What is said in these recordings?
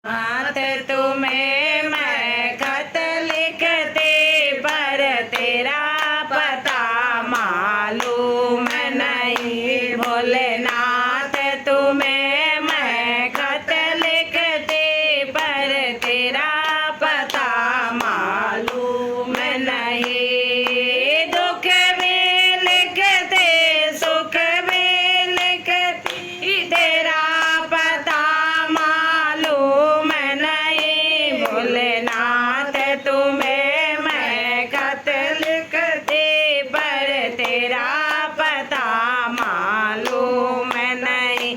हाथ तुम्हें मैं खत लिखती पर तेरा पता मालूम नहीं। भोलेनाथ तुम्हें मैं खत लिखती पर तेरा पता मालूम नहीं। दुख भी लिखते सुख भी लिखती तेरा पता मालूम नहीं। भोलेनाथ तुम्हें मैं खत लिखती पर तेरा पता मालूम नहीं।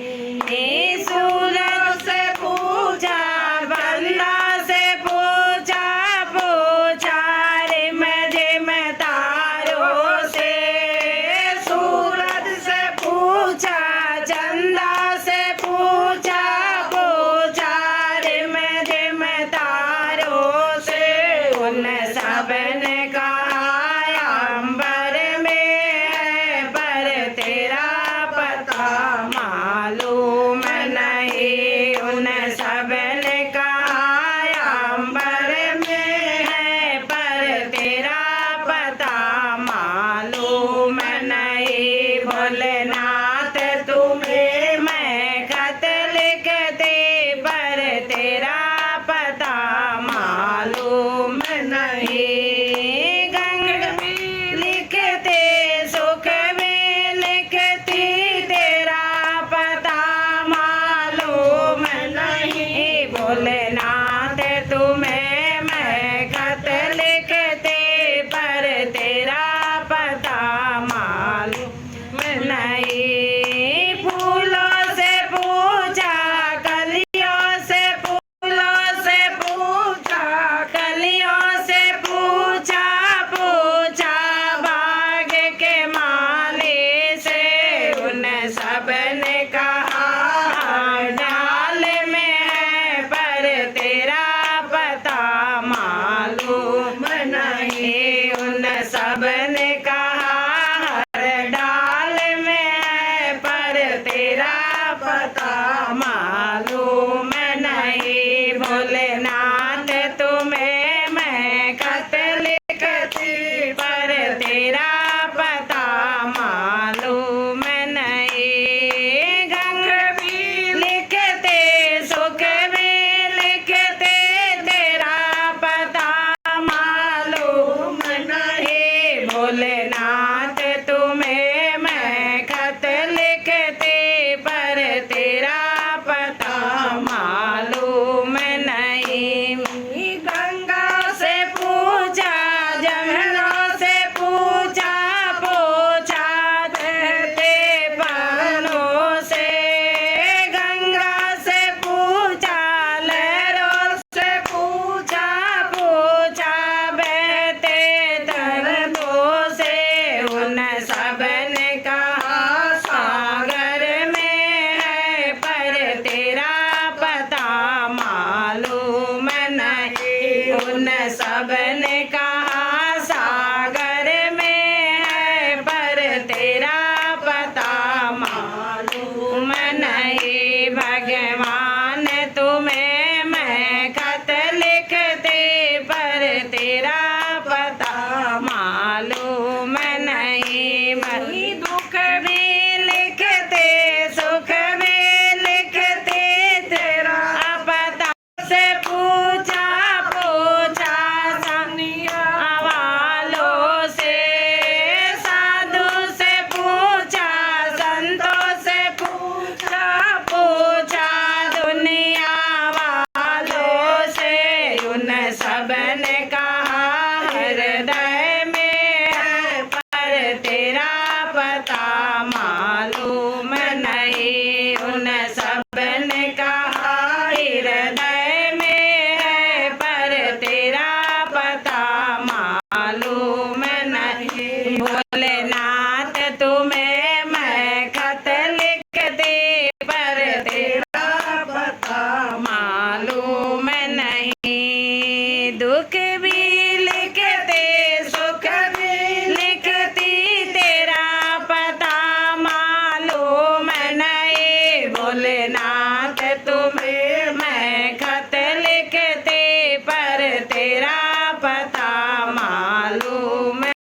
सूरज से पूछा बंदा से पूछा पूछा रिम झिम तारों से। सूरज से पूछा चंदा से पूछा पूछा रिम झिम तारों से। उन सब ने कहा अंबर में है पर तेरा पता मालूम नहीं। उन सब ने कहा अंबर में है पर तेरा पता मालूम नहीं। भोलेनाथ तुम्हें मैं खत लिखती पर तेरा पता मालूम नहीं। गंगा भी लिखते सुख भी लिखती तेरा पता मालूम नहीं। भोलेनाथ